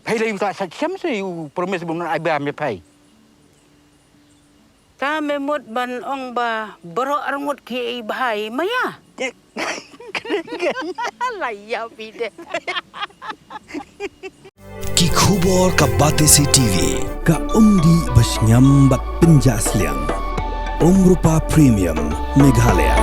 Pay you got such some say you promise I bear me pay. Ta me mot ban ong ba baro arngot ki bahay maya. Laya pide. Ki khubor ka bate si TV ka umdi bas nyambat penjaslian. Rupa Premium Meghalaya.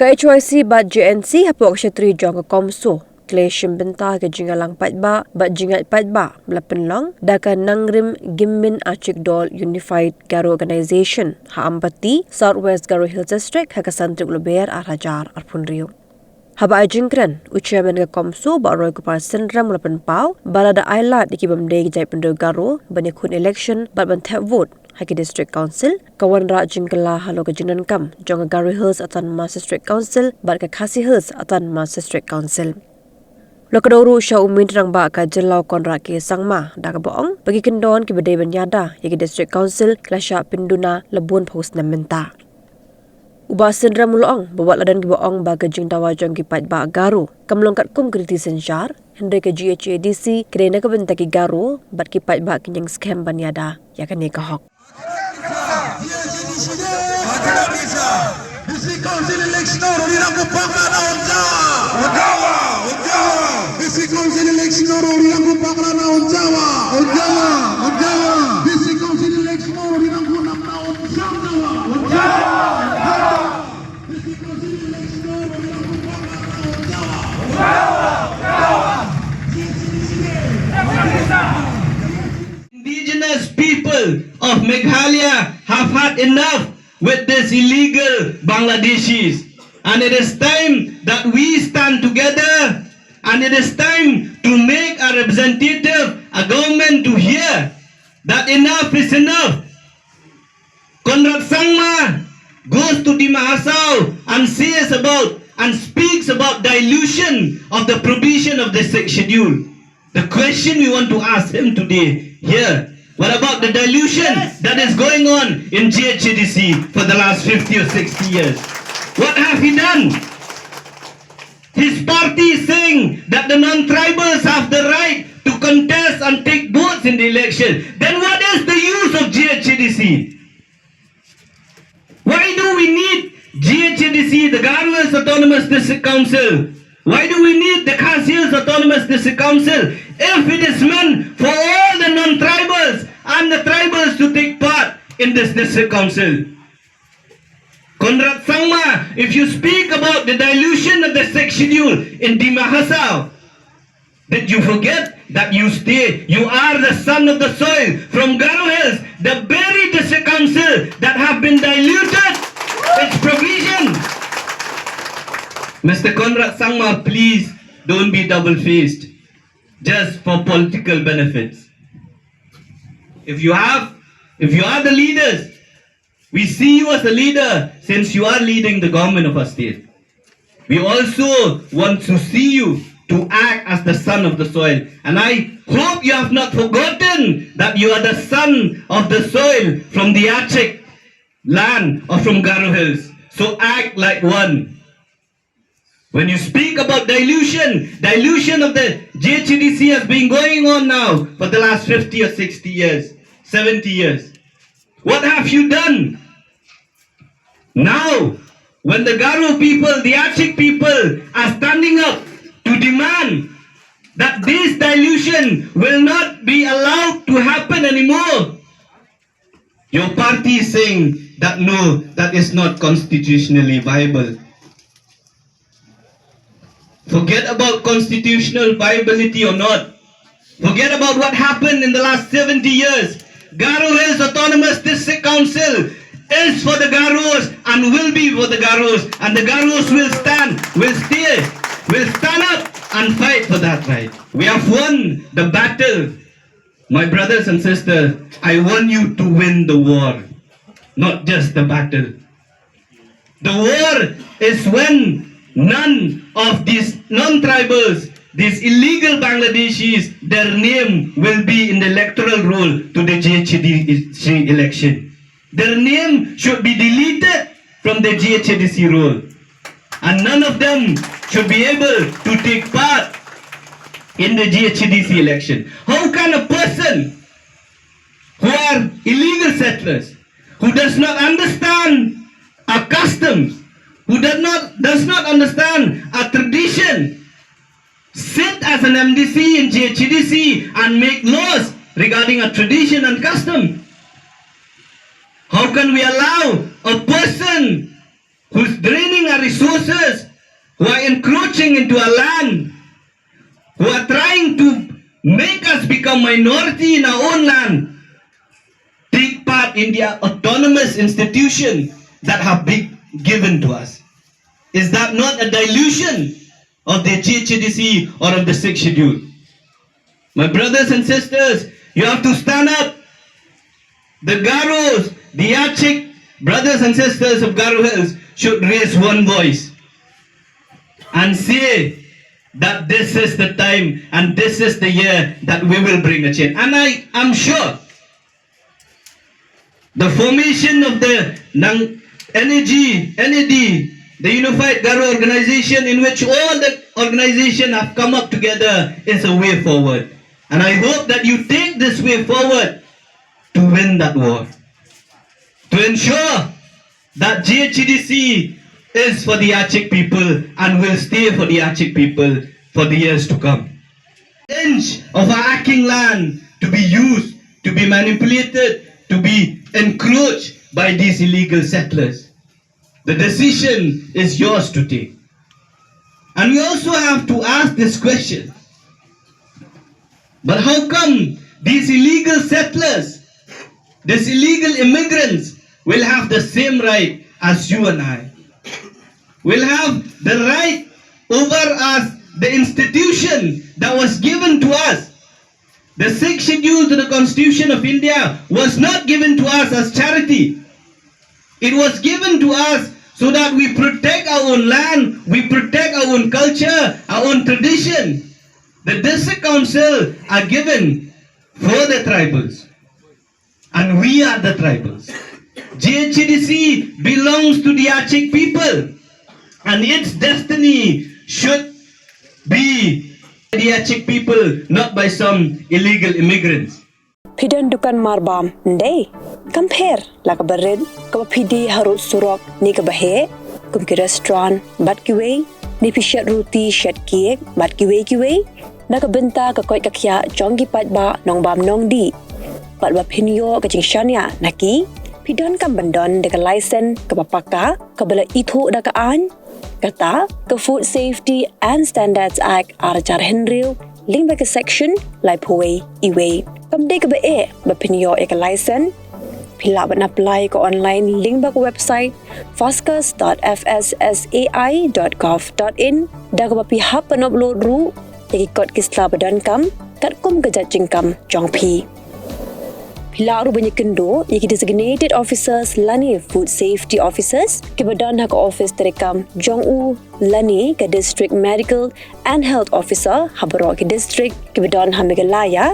Ka HYC bat JNC hapok syatri jong ke Comso. Kleshim benta ke jingalang patba, bat jingat patba, melapen lang, dakan nangrim gimmin acik dol Unified Garo Organization, ha ambati, Southwest Garo Hills District, ha kasantrik luber arajar arpun riu. Haba ajingkran, ucaman ke Comso, bat roy kupar sendram melapen pau, balada ailat di kibamdeg jai pendor Garo, banikun election, bat bantap vote, Haki District Council, kawan rak jingkala halo ke jinan kam, jong Garo Hills atan Mas District Council, bat ke Khasi Hills atan Mas District Council. Lokadoro sya umin rang ba ka jelau konrak ke sangma, dah ke boong, bagi kendon ki bedai banyada, Haki District Council, kelasya pinduna lebun paus na menta. Ubah sendra mulong, bawa ladan ki boong ba ke jing dawa jong ki pat ba Garo, kamlongkat kum kriti senjar, hendai ke GHADC, kerana ke benta ki Garo, bat ki pat ba kenyang scam banyada, ya kan ni kahok. Indigenous people of Meghalaya have had enough with these illegal Bangladeshis, and it is time that we stand together, and it is time to make a representative, a government to hear that enough is enough. Conrad Sangma goes to Dimahasau and says about and speaks about dilution of the provision of the sixth schedule. The question we want to ask him today here, what about the dilution that is going on in GHADC for the last 50 or 60 years? What have he done? His party is saying that the non-tribals have the right to contest and take votes in the election. Then what is the use of GHADC? Why do we need GHADC, the Garlands Autonomous District Council? Why do we need the Khasi Hills Autonomous District Council if it is meant for all the non-tribals and the tribals to take part in this district council? Conrad Sangma, if you speak about the dilution of the sixth schedule in Dimahasau, did you forget that you are the son of the soil from Garo Hills, the very district council that have been diluted its provision? Mr. Conrad Sangma, please don't be double-faced just for political benefits. If you are the leaders, we see you as a leader since you are leading the government of our state. We also want to see you to act as the son of the soil. And I hope you have not forgotten that you are the son of the soil from the Aceh land or from Garo Hills. So act like one. When you speak about dilution of the GHADC has been going on now for the last 50 or 60 years, 70 years. What have you done? Now, when the Garo people, the Aceh people are standing up to demand that this dilution will not be allowed to happen anymore, your party is saying that no, that is not constitutionally viable. Forget about constitutional viability or not. Forget about what happened in the last 70 years. Garo Hills Autonomous Council is for the Garos and will be for the Garos, and the Garos will stand up and fight for that right. We have won the battle. My brothers and sisters, I want you to win the war, not just the battle. The war is when none of these non-tribals, these illegal Bangladeshis, their name will be in the electoral roll to the GHDC election. Their name should be deleted from the GHDC roll. And none of them should be able to take part in the GHDC election. How can a person who are illegal settlers, who does not understand our customs, who does not understand our tradition, sit as an MDC in GHDC and make laws regarding our tradition and custom? How can we allow a person who's draining our resources, who are encroaching into our land, who are trying to make us become minority in our own land, take part in the autonomous institution that have been given to us? Is that not a dilution of the GHDC or of the 6th schedule? My brothers and sisters, you have to stand up. The Garos, the Yachik brothers and sisters of Garo Hills should raise one voice and say that this is the time and this is the year that we will bring a change. And I am sure the formation of the NAD, the Unified Garo Organization, in which all the organizations have come up together, is a way forward. And I hope that you take this way forward to win that war, to ensure that GHDC is for the Yachik people and will stay for the Yachik people for the years to come. The inch of our Aking land to be used, to be manipulated, to be encroached by these illegal settlers. The decision is yours to take. And we also have to ask this question: but how come these illegal settlers, these illegal immigrants, will have the same right as you and I? Will have the right over us, the institution that was given to us. The 6th schedule to the Constitution of India was not given to us as charity. It was given to us so that we protect our own land, we protect our own culture, our own tradition. The district council are given for the tribals, and we are the tribals. GHDC belongs to the Yachik people, and its destiny should be the Yachik people, not by some illegal immigrants. Pidan dukan marbam ndey compare la ka barid ka pidi harut surok ni ka bahe kum ki restaurant bat ki way ni pishat roti shat cake bat ki way na ka benta ka koi ka khya jongi pat ba nong bam nong di pat ba pinyo ka jing shania naki pidan kam bandon de ka license ka papaka ka bala ithu da ka an kata ka Food Safety and Standards Act arachar henril ling ba ka section lai phoi iwe kam de ka ba e ba pinyo e ka license pila ban apply ko online link ba ko website foscas.fssai.gov.in da ka ba pi hap an upload ru ki kot kisla badan kam kat kum ka jajing kam jong pi pila ru banyak kendo ki designated officers lani food safety officers ki badan hak office terekam jong u lani ka district medical and health officer habro ki district ki badan ha Meghalaya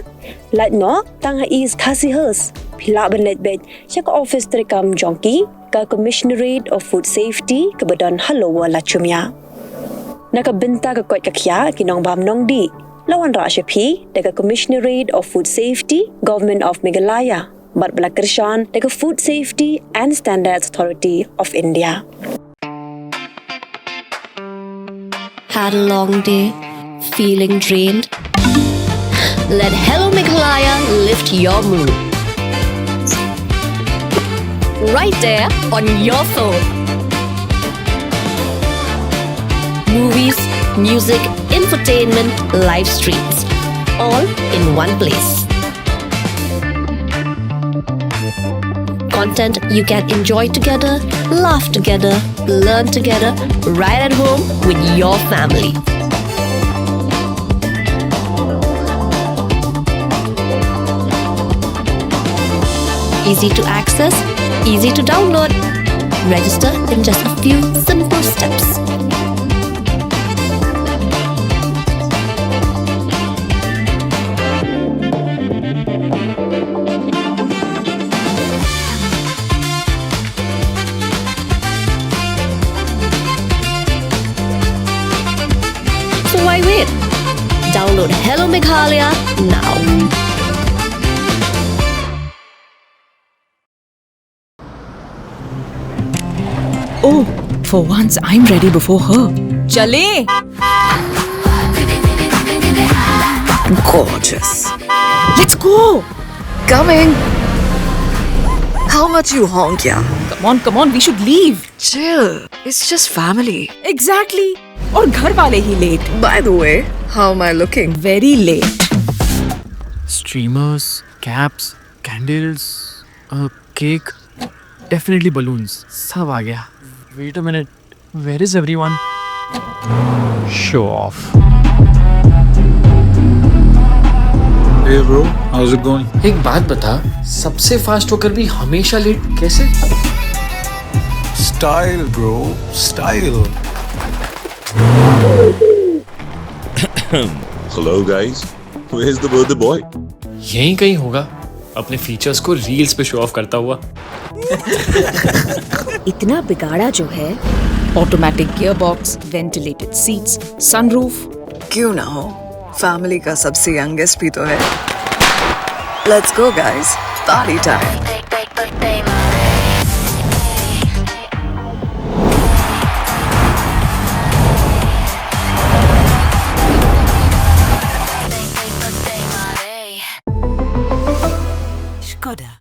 latno tang ha is khasi hers pila ban let bet chak office terekam jongki ka commissionerate of food safety ki badan halowa la chumya nakabenta ka kot kakya kinong bam nong di lawan ra shapi daga commissionerate of food safety government of Meghalaya bat balakershan daga food safety and standards authority of India. Had a long day, feeling drained? Let Hello Meghalaya lift your mood. Right there on your phone. Movies, music, infotainment, live streams, all in one place. content you can enjoy together, laugh together, learn together, right at home with your family. Easy to access, easy to download. Register in just a few simple steps. So why wait? Download Hello Meghalaya now. Oh, for once I'm ready before her. Chale! Gorgeous. Let's go! Coming. How much you honk, yeah? Come on, we should leave. Chill. It's just family. Exactly. और घर वाले ही late. By the way, how am I looking? Very late. Streamers, caps, candles, cake, definitely balloons. सब आ गया. Wait a minute. Where is everyone? Show off. Hey bro, how's it going? एक बात बता, सबसे fast होकर भी हमेशा लेट कैसे? Style bro, style. Hello guys, where's the birthday boy? यहीं कहीं होगा, अपने फीचर्स को रील्स पे शो ऑफ करता हुआ. इतना बिगाड़ा जो है. Automatic gearbox, ventilated seats, sunroof. क्यों ना हो? Family का सबसे youngest भी तो है. Let's go guys, party time. Skoda.